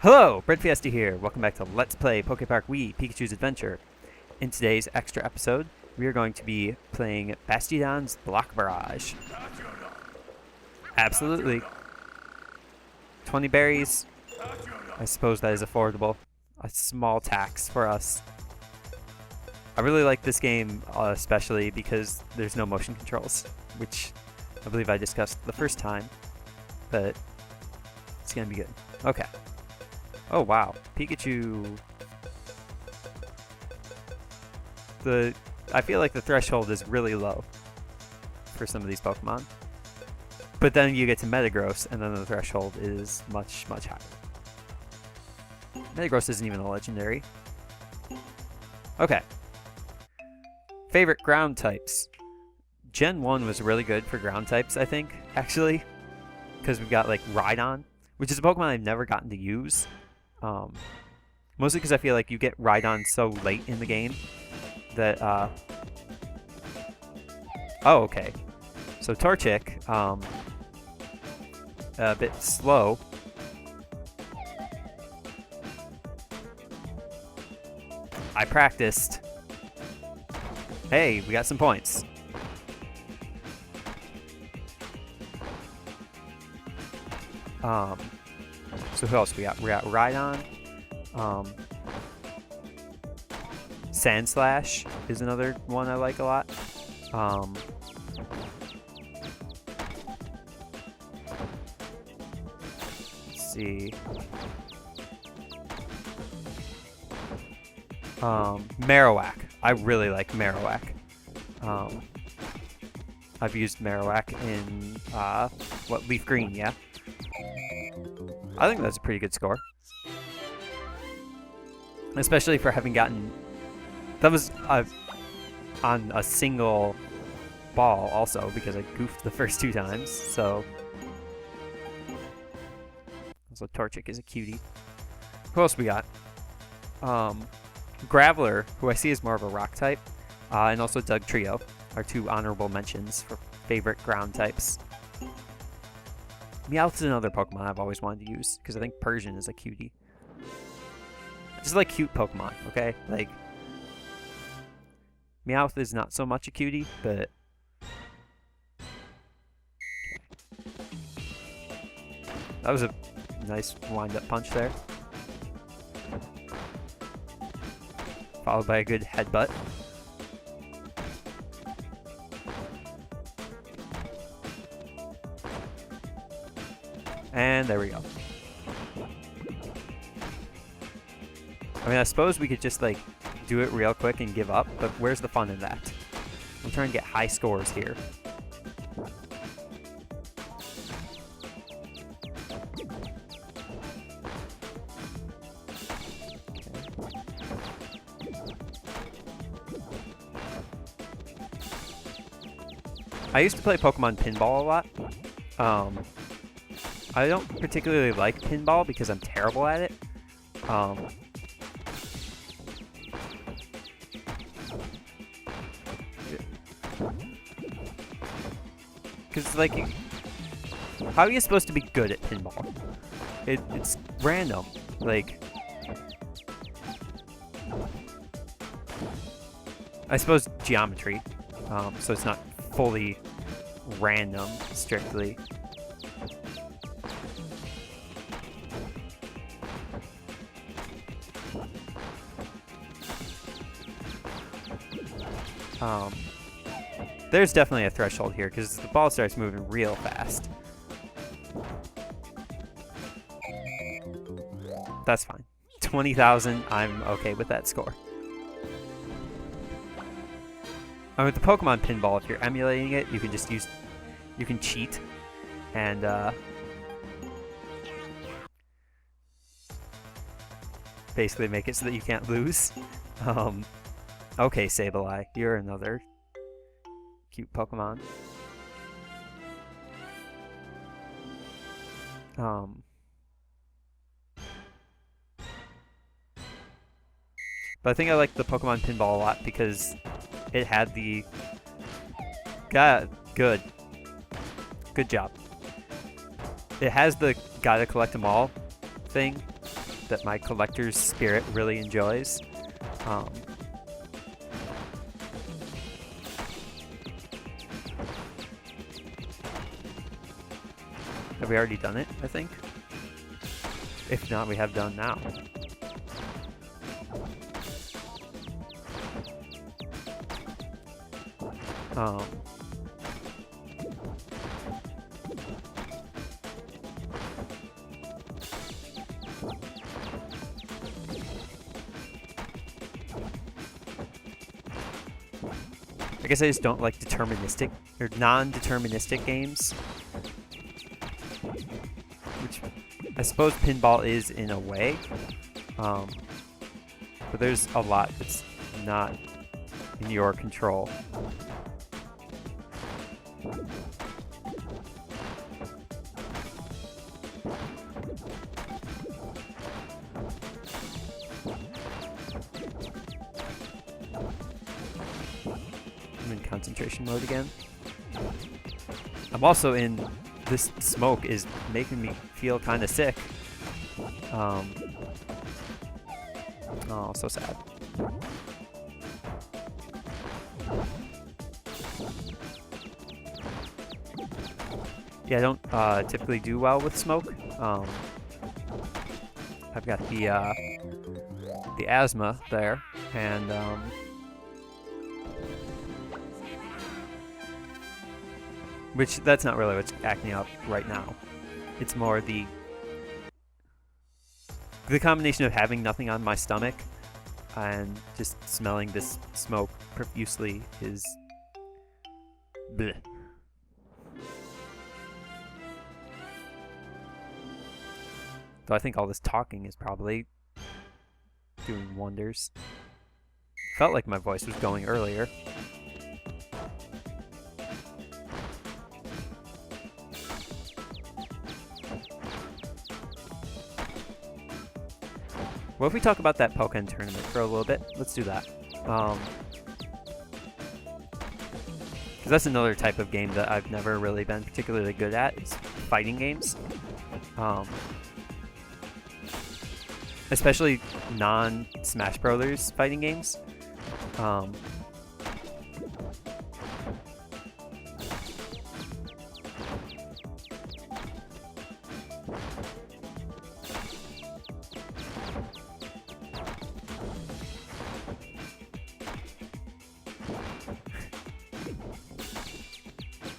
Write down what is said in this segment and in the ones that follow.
Hello, breadfiesta here. Welcome back to Let's Play Poképark Wii Pikachu's Adventure. In today's extra episode, we are going to be playing Bastiodon's Block Barrage. Absolutely. 20 berries. I suppose that is affordable. A small tax for us. I really like this game, especially because there's no motion controls, which I believe I discussed the first time, but it's gonna be good. Okay. Oh wow, Pikachu. I feel like the threshold is really low for some of these Pokemon. But then you get to Metagross, and then the threshold is much, much higher. Metagross isn't even a legendary. Okay. Favorite ground types. Gen 1 was really good for ground types, I think, actually. Because we've got, like, Rhydon, which is a Pokemon I've never gotten to use. Mostly because I feel like you get Rhydon so late in the game that, Oh, okay. So Torchic, a bit slow. I practiced. Hey, we got some points. So who else we got? We got Rhydon. Sandslash is another one I like a lot. Let's see. Marowak. I really like Marowak. I've used Marowak in Leaf Green, yeah. I think that's a pretty good score. Especially for having gotten... That was on a single ball also, because I goofed the first two times, so... Also, Torchic is a cutie. Who else we got? Graveler, who I see is more of a rock type, and also Dugtrio are two honorable mentions for favorite ground types. Meowth is another Pokemon I've always wanted to use, because I think Persian is a cutie. I just like cute Pokemon, okay? Like, Meowth is not so much a cutie, but... That was a nice wind-up punch there. Followed by a good headbutt. And there we go. I mean, I suppose we could just, like, do it real quick and give up, but where's the fun in that? I'm trying to get high scores here. I used to play Pokemon Pinball a lot. I don't particularly like pinball because I'm terrible at it. Because, like, how are you supposed to be good at pinball? It's random. Like, I suppose geometry. So it's not fully random, strictly. There's definitely a threshold here because the ball starts moving real fast. That's fine. 20,000, I'm okay with that score. And with the Pokemon Pinball, if you're emulating it, you can just use... You can cheat and, basically make it so that you can't lose. Okay, Sableye, you're another cute Pokemon. But I think I like the Pokemon Pinball a lot because it had the... Good job. It has the gotta collect them all thing, that my collector's spirit really enjoys. Have we already done it, I think? If not, we have done now. I guess I just don't like deterministic or non-deterministic games. Which I suppose pinball is in a way. But there's a lot that's not in your control. I'm in concentration mode again. I'm also in... This smoke is making me feel kind of sick. Oh, so sad. Yeah, I don't typically do well with smoke. I've got the asthma there, and which that's not really what's acting up right now. It's more the combination of having nothing on my stomach and just smelling this smoke profusely is bleh. Though I think all this talking is probably doing wonders. Felt like my voice was going earlier. What if we talk about that Pokkén Tournament for a little bit? Let's do that. Because that's another type of game that I've never really been particularly good at, is fighting games. Especially non-Smash Brothers fighting games.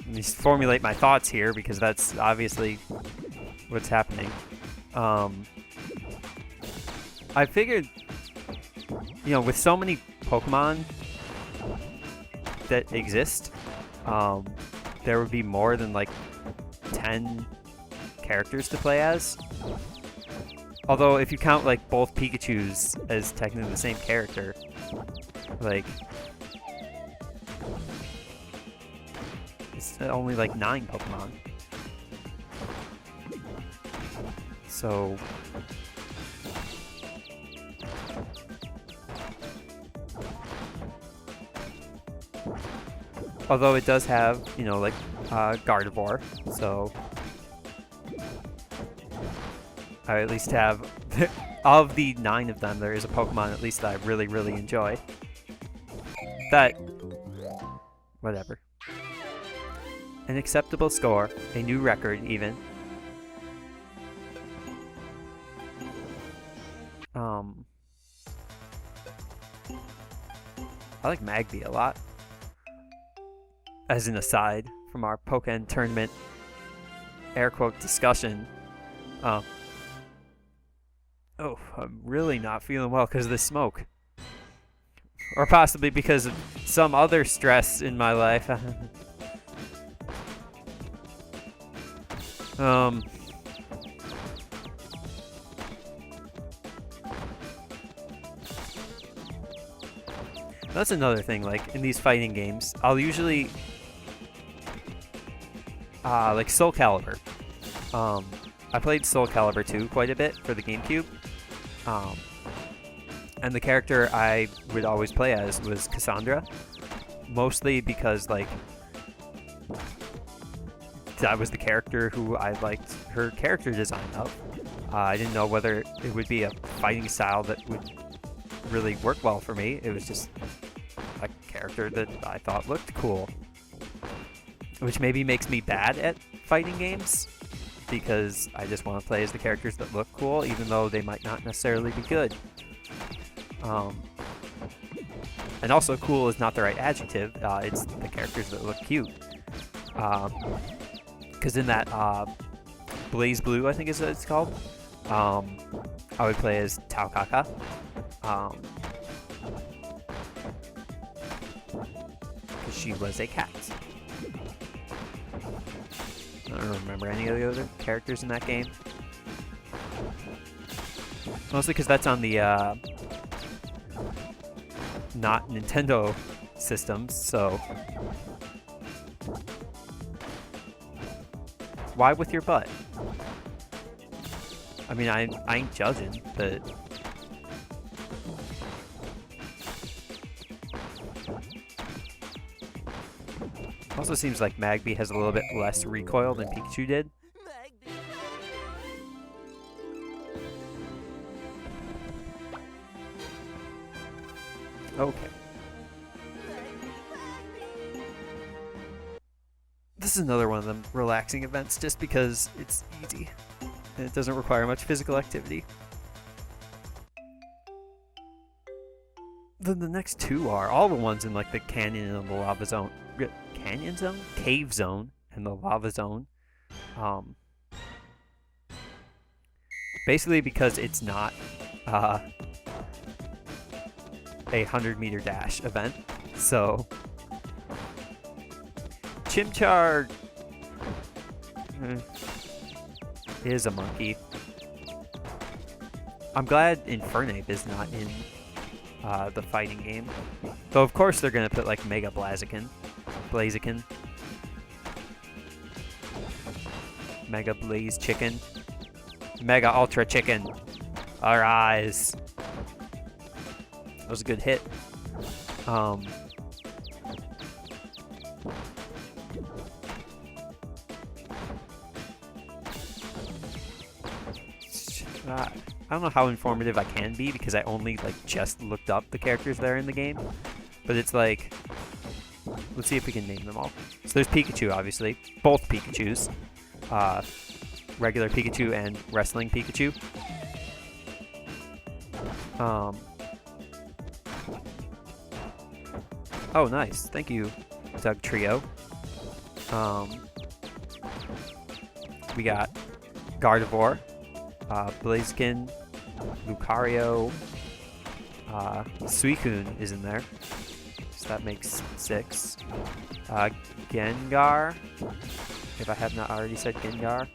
Let me formulate my thoughts here because that's obviously what's happening. I figured, you know, with so many Pokemon that exist, there would be more than like 10 characters to play as. Although if you count like both Pikachus as technically the same character, like it's only like 9 Pokemon. So although it does have, you know, like Gardevoir, so I at least have of the 9 of them, there is a Pokemon at least that I really, really enjoy. That, whatever. An acceptable score, a new record even. I like Magby a lot. As an aside from our Pokkén Tournament air quote discussion. Oh, I'm really not feeling well because of the smoke. Or possibly because of some other stress in my life. That's another thing, like, in these fighting games, I'll usually, like Soul Calibur. I played Soul Calibur 2 quite a bit for the GameCube. And the character I would always play as was Cassandra. Mostly because, like, that was the character who I liked her character design of. I didn't know whether it would be a fighting style that would really work well for me. It was just a character that I thought looked cool. Which maybe makes me bad at fighting games, because I just want to play as the characters that look cool, even though they might not necessarily be good. And also, cool is not the right adjective. It's the characters that look cute. Because in that Blaze Blue, I think is what it's called, I would play as Taukaka. Because she was a cat. I don't remember any of the other characters in that game. Mostly because that's on the not Nintendo systems, so... Why with your butt? I mean, I ain't judging, but... Also seems like Magby has a little bit less recoil than Pikachu did. Okay. This is another one of them relaxing events just because it's easy and it doesn't require much physical activity. Then the next two are all the ones in like the canyon and the lava zone. Canyon zone? Cave zone and the lava zone. Basically because it's not a 100-meter dash event. So Chimchar is a monkey. I'm glad Infernape is not in the fighting game. Though of course they're gonna put like Mega Blaziken. Mega Blaze Chicken. Mega Ultra Chicken. Arise. That was a good hit. I don't know how informative I can be because I only like just looked up the characters that are in the game. But it's like, let's see if we can name them all. So there's Pikachu, obviously. Both Pikachus. Regular Pikachu and Wrestling Pikachu. Oh, nice. Thank you, Doug Trio. We got Gardevoir, Blaziken, Lucario, Suicune is in there. So that makes 6. Gengar, if I have not already said Gengar.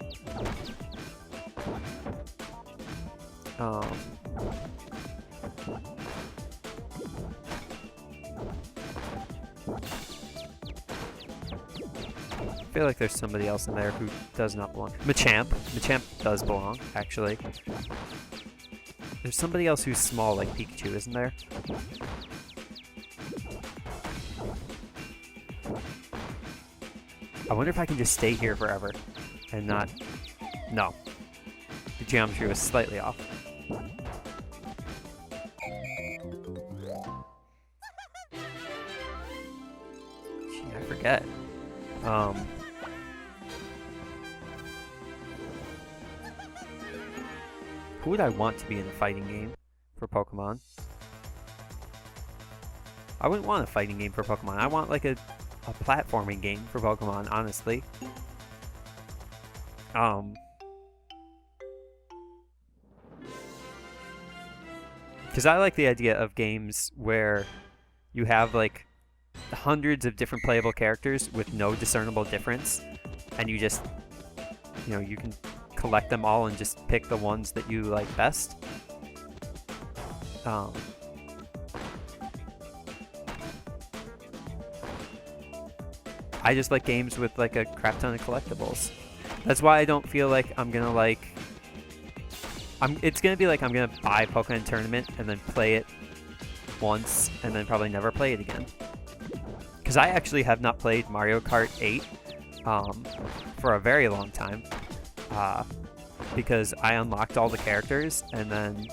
I feel like there's somebody else in there who does not belong. Machamp. Machamp does belong, actually. There's somebody else who's small like Pikachu, isn't there? I wonder if I can just stay here forever and not... No. The geometry was slightly off. Gee, I forget. Who would I want to be in a fighting game for Pokemon? I wouldn't want a fighting game for Pokemon. I want like a platforming game for Pokemon, honestly. Because I like the idea of games where you have like hundreds of different playable characters with no discernible difference, and you just, you know, you can collect them all and just pick the ones that you like best. I just like games with like a crap ton of collectibles. That's why I don't feel like I'm gonna like... It's gonna be like I'm gonna buy Pokkén Tournament and then play it once and then probably never play it again. Because I actually have not played Mario Kart 8 for a very long time. because I unlocked all the characters and then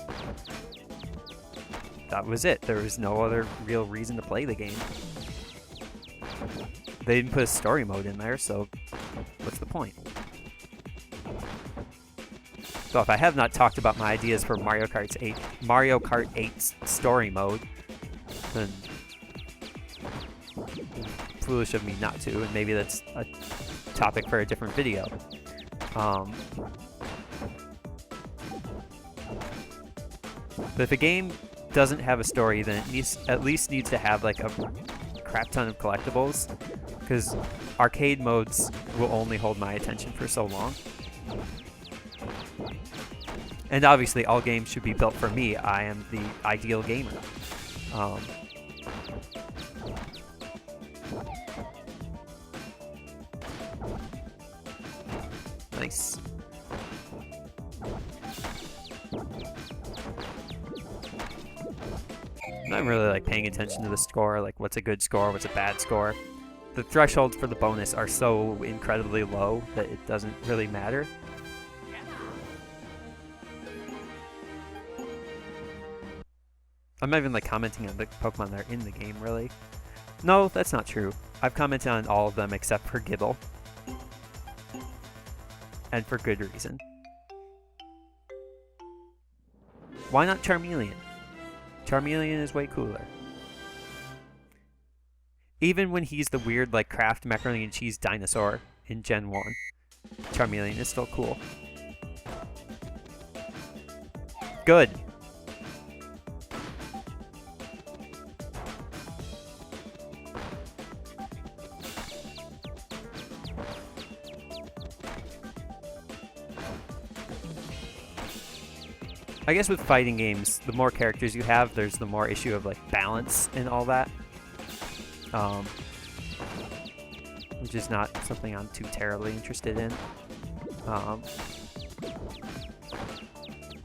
that was it. There was no other real reason to play the game. They didn't put a story mode in there, so what's the point? So if I have not talked about my ideas for Mario Kart 8's story mode, then foolish of me not to, and maybe that's a topic for a different video. But if a game doesn't have a story, then it at least needs to have like a crap ton of collectibles, because arcade modes will only hold my attention for so long. And obviously all games should be built for me. I am the ideal gamer. Nice. I'm not really like paying attention to the score, like what's a good score, what's a bad score. The thresholds for the bonus are so incredibly low that it doesn't really matter. I'm not even like commenting on the Pokemon that are in the game, really. No, that's not true. I've commented on all of them except for Gibble. And for good reason. Why not Charmeleon? Charmeleon is way cooler. Even when he's the weird, like, Kraft macaroni and cheese dinosaur in Gen 1, Charmeleon is still cool. Good. I guess with fighting games, the more characters you have, there's the more issue of like balance and all that. Which is not something I'm too terribly interested in. Because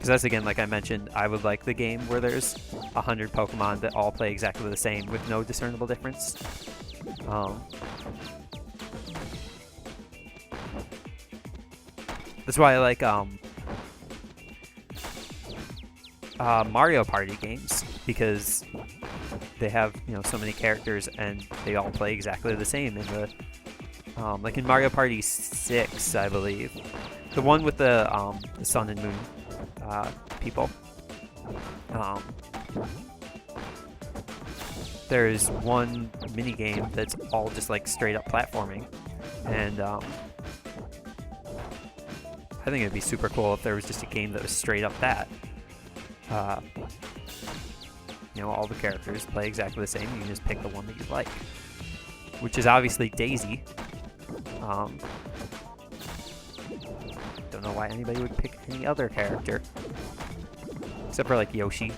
that's, again, like I mentioned, I would like the game where there's 100 Pokemon that all play exactly the same with no discernible difference. That's why I like Mario Party games, because they have, you know, so many characters and they all play exactly the same in the like in Mario Party 6, I believe, the one with the Sun and Moon people. There's one mini game that's all just like straight up platforming, and I think it'd be super cool if there was just a game that was straight up that. You know, all the characters play exactly the same. You can just pick the one that you like, which is obviously Daisy. Don't know why anybody would pick any other character, except for like Yoshi.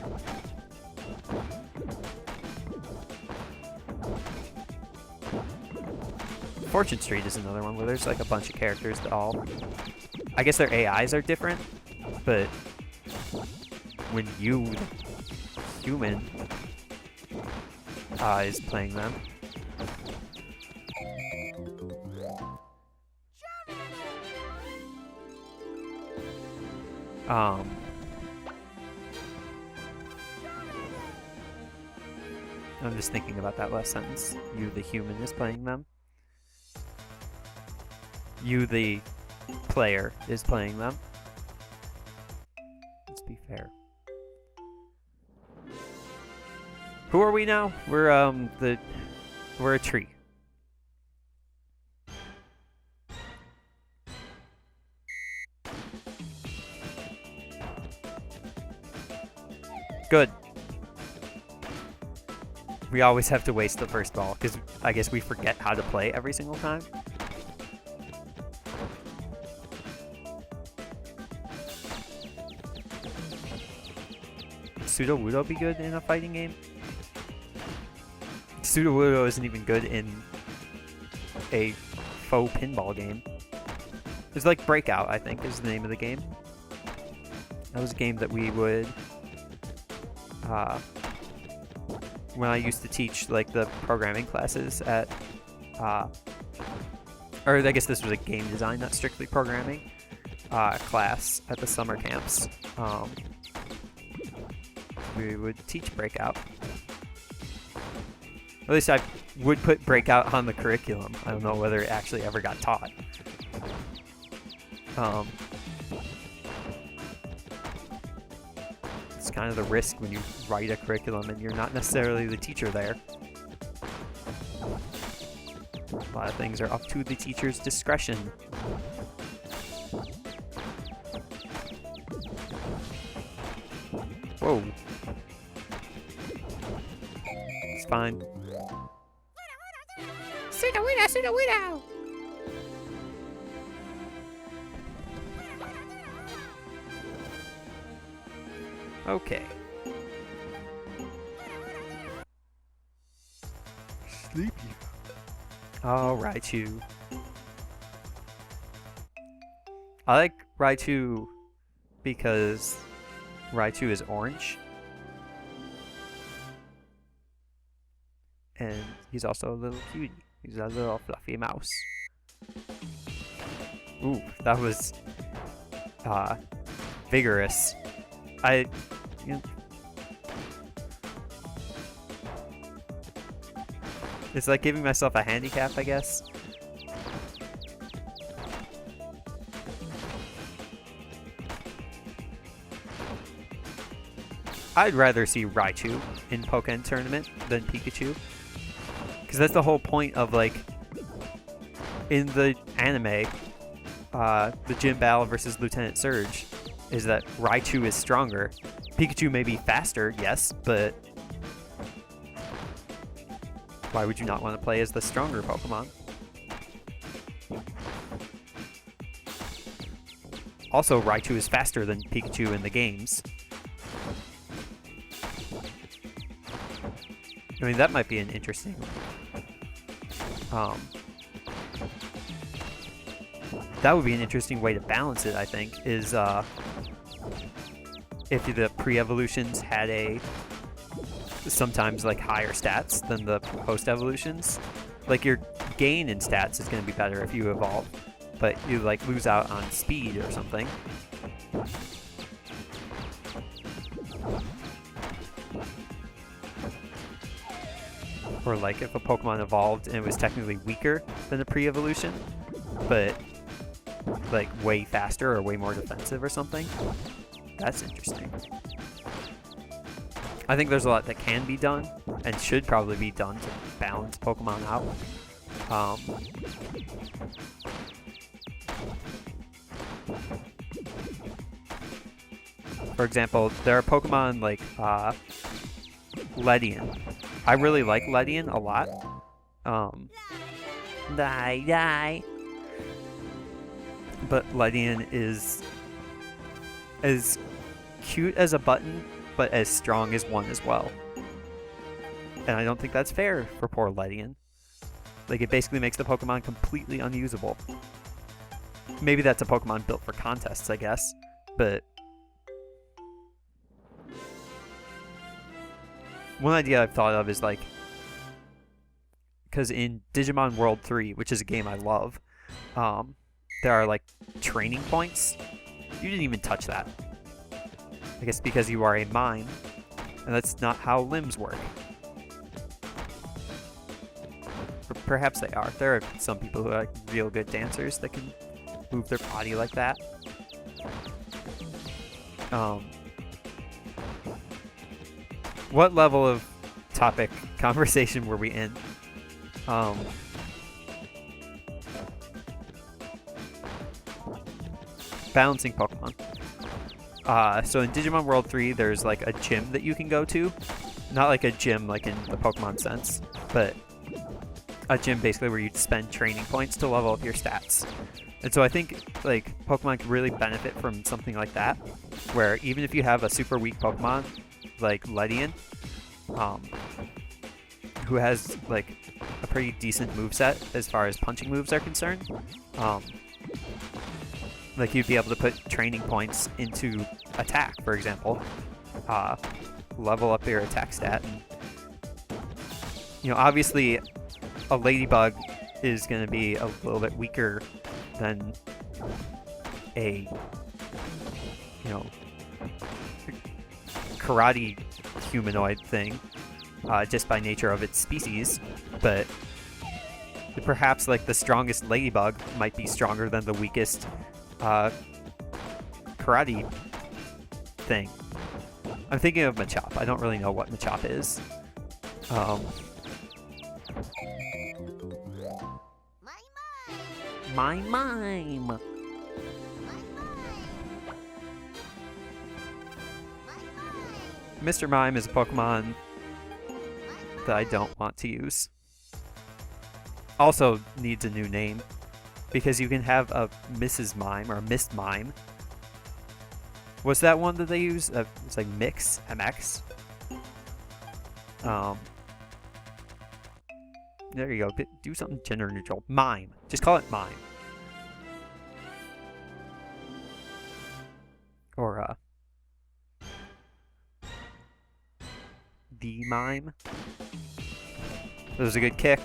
Fortune Street is another one where there's like a bunch of characters that all, I guess their AIs are different, but when you, the human, is playing them. I'm just thinking about that last sentence. You, the human, is playing them. You, the player, is playing them. Let's be fair. Who are we now? We're a tree. Good. We always have to waste the first ball, because I guess we forget how to play every single time. Sudowoodo be good in a fighting game? Sudowoodo isn't even good in a faux pinball game. It's like Breakout, I think, is the name of the game. That was a game that we would... when I used to teach like the programming classes at... or I guess this was a game design, not strictly programming. class at the summer camps. We would teach Breakout. At least I would put Breakout on the curriculum. I don't know whether it actually ever got taught. It's kind of the risk when you write a curriculum and you're not necessarily the teacher there. A lot of things are up to the teacher's discretion. Whoa. It's fine. Sit-a-widow! Okay. Sleepy. Oh, Raichu. I like Raichu because Raichu is orange. And he's also a little cutie. He's a little fluffy mouse. Ooh, that was vigorous. It's like giving myself a handicap, I guess. I'd rather see Raichu in Pokkén Tournament than Pikachu. Because that's the whole point of, like, in the anime, the gym battle versus Lieutenant Surge, is that Raichu is stronger. Pikachu may be faster, yes, but why would you not want to play as the stronger Pokemon? Also, Raichu is faster than Pikachu in the games. I mean, that might be an interesting... that would be an interesting way to balance it, I think, is if the pre-evolutions had a sometimes like higher stats than the post-evolutions. Like your gain in stats is going to be better if you evolve, but you like lose out on speed or something. Or like if a Pokemon evolved and it was technically weaker than the pre-evolution, but like way faster or way more defensive or something. That's interesting. I think there's a lot that can be done and should probably be done to balance Pokemon out. For example, there are Pokemon like Ledian. I really like Ledian a lot. Die. But Ledian is as cute as a button, but as strong as one as well. And I don't think that's fair for poor Ledian. Like, it basically makes the Pokemon completely unusable. Maybe that's a Pokemon built for contests, I guess. But one idea I've thought of is like, because in Digimon World 3, which is a game I love, there are like training points. You didn't even touch that. I guess because you are a mime, and that's not how limbs work. Perhaps they are. There are some people who are like real good dancers that can move their body like that. What level of topic conversation were we in? Balancing Pokemon. So in Digimon World 3, there's like a gym that you can go to. Not like a gym like in the Pokemon sense, but a gym basically where you'd spend training points to level up your stats. And so I think like Pokemon could really benefit from something like that, where even if you have a super weak Pokemon like Ledian, who has like a pretty decent moveset as far as punching moves are concerned, like you'd be able to put training points into attack, for example, level up your attack stat. And, you know, obviously a Ladybug is going to be a little bit weaker than a, you know, karate humanoid thing, just by nature of its species, but perhaps like the strongest ladybug might be stronger than the weakest karate thing. I'm thinking of Machop. I don't really know what Machop is. My mime. Mr. Mime is a Pokemon that I don't want to use. Also needs a new name, because you can have a Mrs. Mime or a Miss Mime. Was that one that they use? It's like Mix, MX. There you go. Do something gender neutral. Mime. Just call it Mime. Or, the Mime. That was a good kick.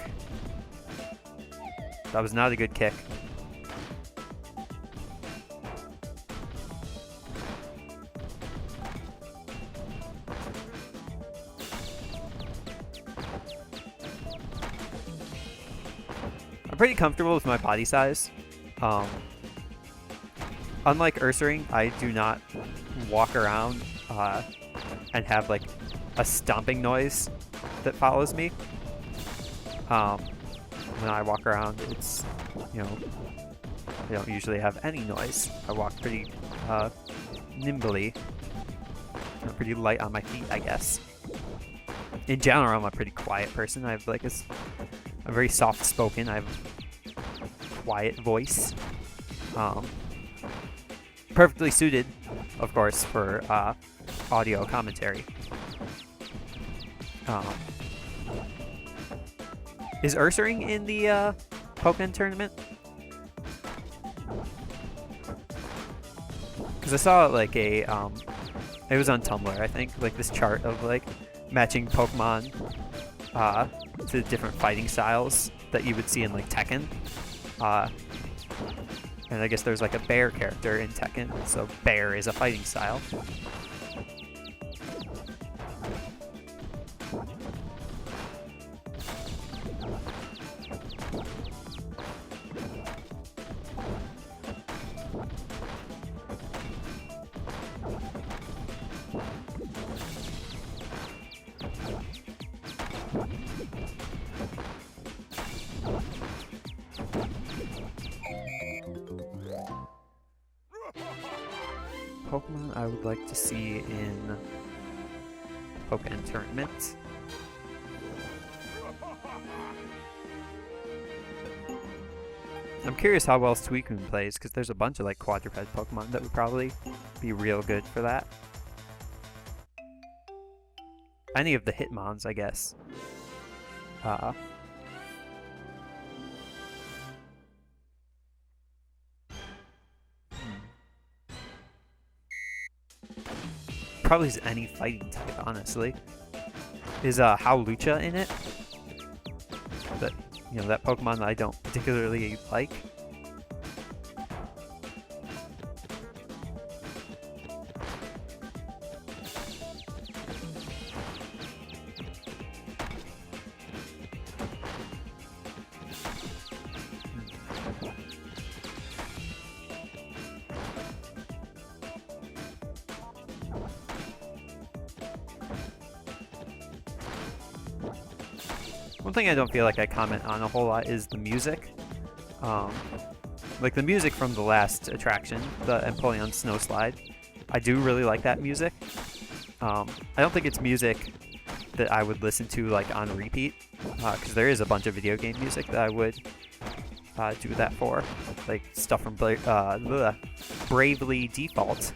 That was not a good kick. I'm pretty comfortable with my body size. Unlike Ursaring, I do not walk around and have like a stomping noise that follows me. When I walk around, it's, you know, I don't usually have any noise. I walk pretty nimbly. I'm pretty light on my feet, I guess. In general, I'm a pretty quiet person. I have like I'm very soft-spoken. I have a quiet voice. Perfectly suited, of course, for audio commentary. Is Ursaring in the Pokkén Tournament? Because I saw like a it was on Tumblr, I think, like this chart of like matching Pokemon to different fighting styles that you would see in like Tekken. And I guess there's like a bear character in Tekken, so bear is a fighting style. Pokemon I would like to see in Pokkén Tournament. I'm curious how well Suicune plays, because there's a bunch of like quadruped Pokemon that would probably be real good for that. Any of the Hitmons, I guess. Probably is any fighting type, honestly. Is Howlucha in it? That, you know, that Pokemon that I don't particularly like. One thing I don't feel like I comment on a whole lot is the music. Like the music from the last attraction, the Empoleon Snowslide. I do really like that music. I don't think it's music that I would listen to like on repeat, because there is a bunch of video game music that I would do that for, like stuff from Bravely Default.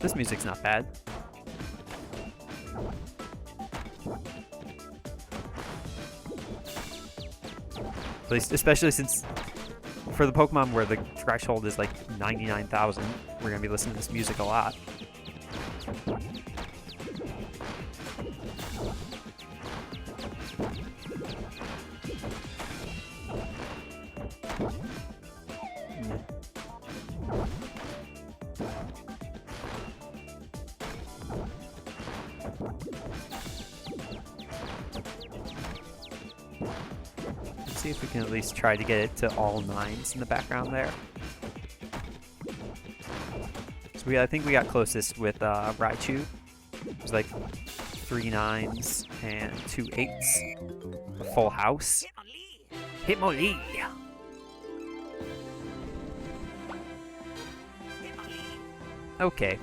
This music's not bad. At least, especially since for the Pokemon where the threshold is like 99,000, we're gonna be listening to this music a lot. see if we can at least try to get it to all 9s in the background there. So I think we got closest with Raichu. It was like 3 9s and 2 8s. A full house. Hitmonlee! Okay.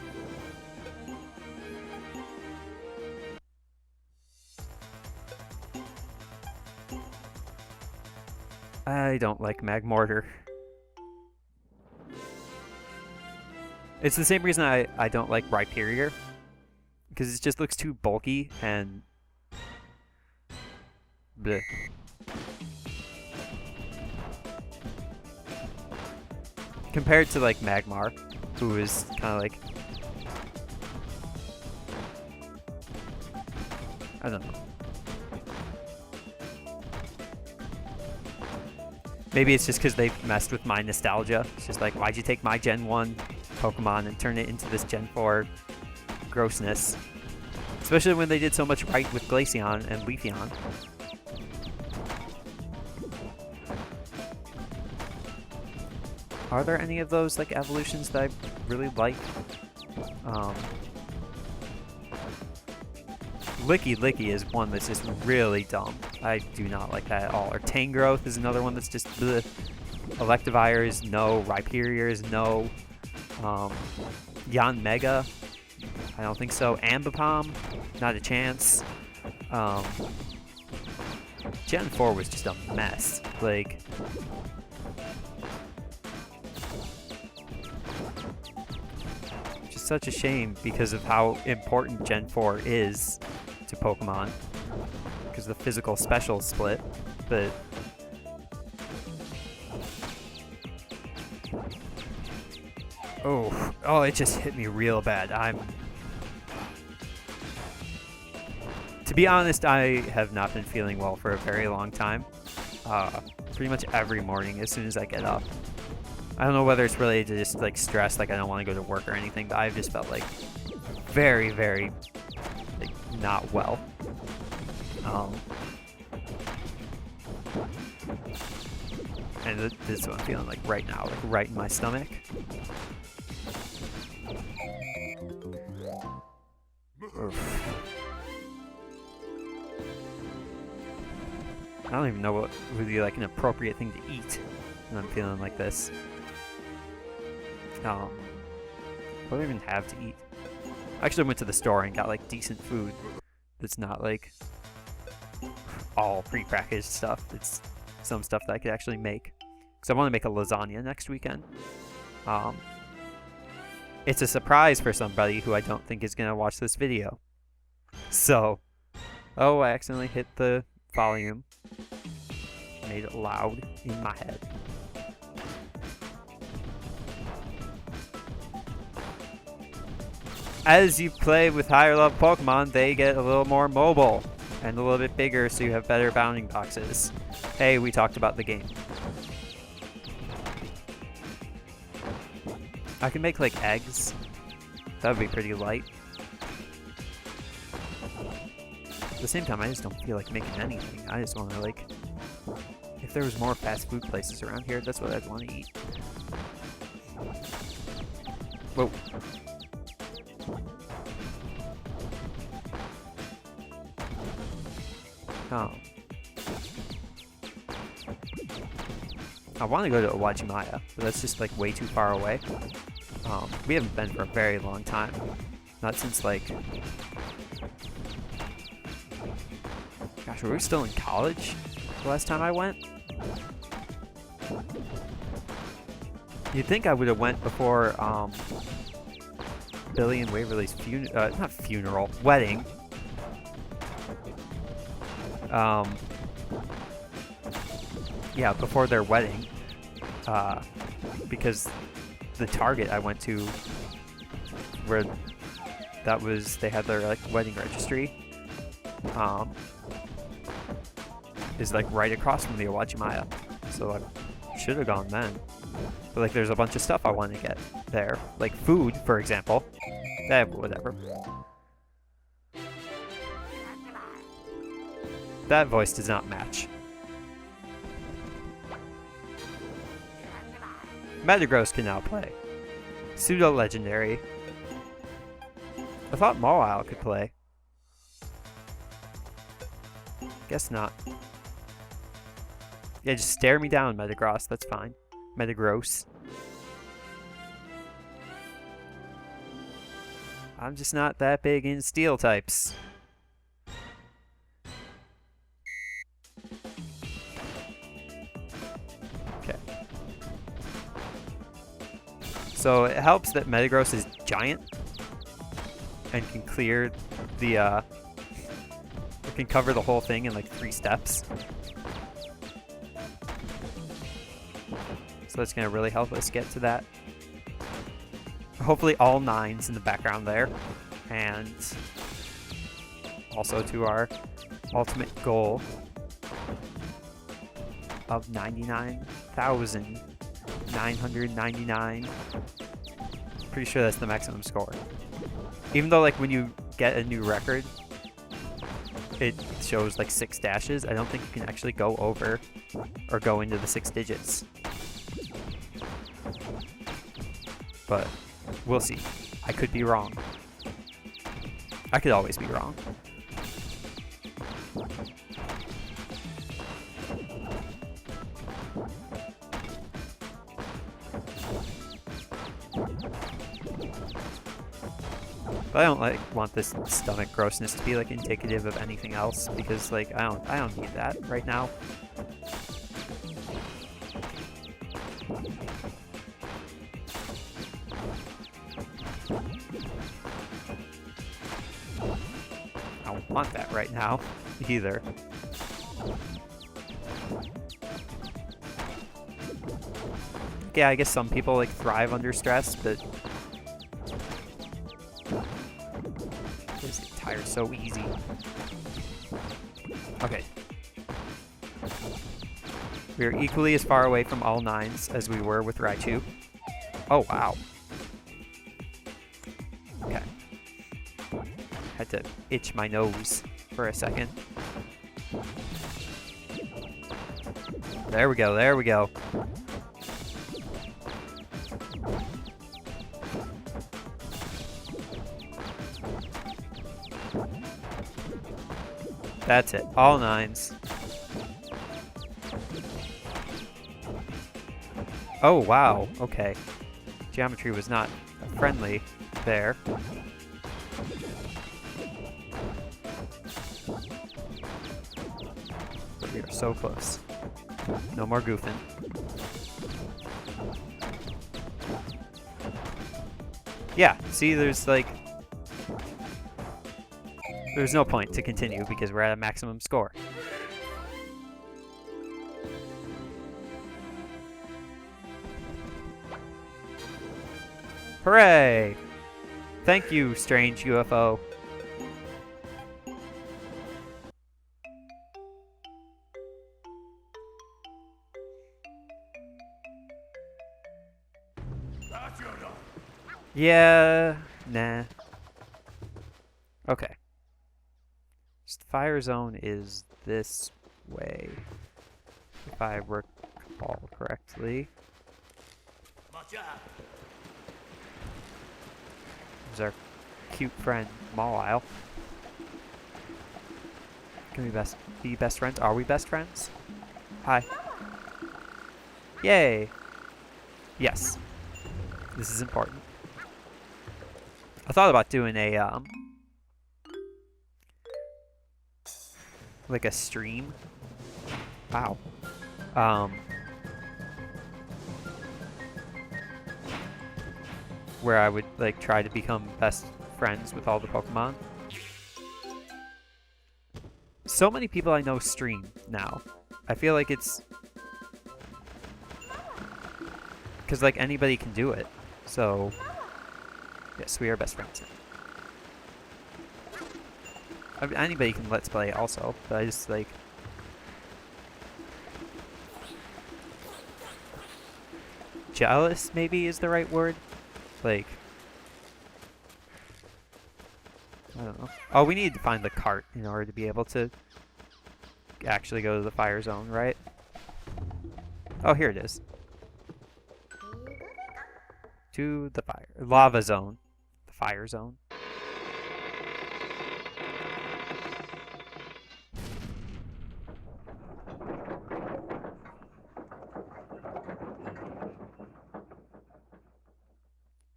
I don't like Magmortar. It's the same reason I don't like Rhyperior. Because it just looks too bulky and... bleh. Compared to like Magmar, who is kind of like... I don't know. Maybe it's just because they messed with my nostalgia. It's just like, why'd you take my Gen 1 Pokemon and turn it into this Gen 4 grossness? Especially when they did so much right with Glaceon and Leafeon. Are there any of those like evolutions that I really like? Licky is one that's just really dumb. I do not like that at all. Or Tangrowth is another one that's just bleh. Electivire is no. Rhyperior is no. Yanmega, I don't think so. Ambipom, not a chance. Gen 4 was just a mess. Like... just such a shame because of how important Gen 4 is to Pokemon. Because of the physical special split. But... oh, it just hit me real bad. To be honest, I have not been feeling well for a very long time. Pretty much every morning as soon as I get up. I don't know whether it's related to just like stress, like I don't want to go to work or anything, but I've just felt like very, very like not well. And this is what I'm feeling like right now, like right in my stomach. Oof. I don't even know what would be like an appropriate thing to eat when I'm feeling like this. What do I even have to eat? I actually went to the store and got like decent food that's not like all prepackaged stuff. It's some stuff that I could actually make. Because I want to make a lasagna next weekend. It's a surprise for somebody who I don't think is going to watch this video. So, oh, I accidentally hit the volume. Made it loud in my head. As you play with higher level Pokemon, they get a little more mobile and a little bit bigger, so you have better bounding boxes. Hey, we talked about the game. I can make like eggs. That would be pretty light. At the same time, I just don't feel like making anything. I just want to like... if there was more fast food places around here, that's what I'd want to eat. Whoa. Oh. I want to go to Owajimaya, but that's just like way too far away. We haven't been for a very long time. Not since like... gosh, were we still in college the last time I went? You'd think I would have went before Billy and Waverly's not funeral, wedding. Yeah, before their wedding, because the Target I went to, where that was, they had their like wedding registry, is like right across from the Owajimaya, so I should have gone then. But like, there's a bunch of stuff I want to get there, like food, for example. Whatever. That voice does not match. Metagross can now play. Pseudo-legendary. I thought Mawile could play. Guess not. Yeah, just stare me down, Metagross. That's fine. Metagross. I'm just not that big in steel types. Okay. So it helps that Metagross is giant and can clear the it can cover the whole thing in like 3 steps. So that's gonna really help us get to that. Hopefully all 9s in the background there. And also to our ultimate goal of 99,999. Pretty sure that's the maximum score. Even though like when you get a new record, it shows like 6 dashes, I don't think you can actually go over or go into the 6 digits. But we'll see. I could be wrong. I could always be wrong. But I don't want this stomach grossness to be like indicative of anything else because like I don't need that right now. I don't want that right now either. Yeah, I guess some people like thrive under stress, but this tire's so easy. Okay. We are equally as far away from all 9s as we were with Raichu. Oh, wow. Okay. Had to itch my nose for a second. There we go, there we go. That's it, all 9s. Oh, wow, okay. Geometry was not friendly there. But we are so close. No more goofing. Yeah, see, there's no point to continue because we're at a maximum score. Hooray! Thank you, strange UFO. Yeah, nah. Okay. The fire zone is this way, if I recall correctly. There's our cute friend Mawile. Can we be best friends? Are we best friends? Hi. Yay! Yes. This is important. I thought about doing a like a stream. Wow. Where I would like try to become best friends with all the Pokemon. So many people I know stream now. I feel like it's because like anybody can do it. So yes, we are best friends. I mean, anybody can let's play also, but I just like jealous maybe is the right word. Like I don't know. Oh, we need to find the cart in order to be able to actually go to the fire zone, right? Oh, here it is. to the lava zone, the fire zone.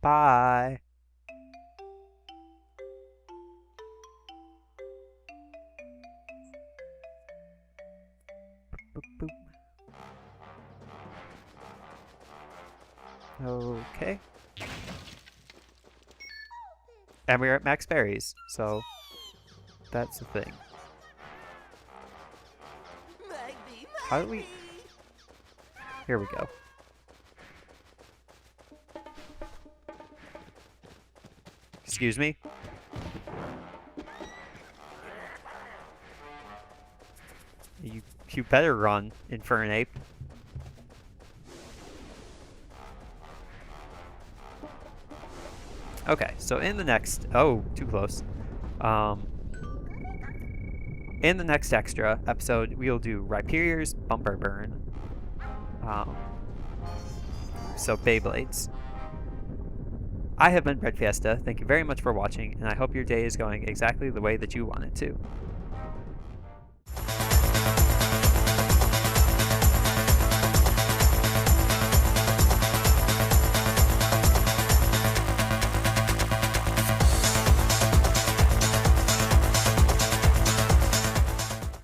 Bye. Boop, boop. Okay. And we're at max berries, so that's the thing. How do we... Here we go. Excuse me? You better run, Infernape. Okay, so in the next... Oh, too close. In the next extra episode, we'll do Rhyperior's Bumper Burn. So Beyblades. I have been breadfiesta. Thank you very much for watching, and I hope your day is going exactly the way that you want it to.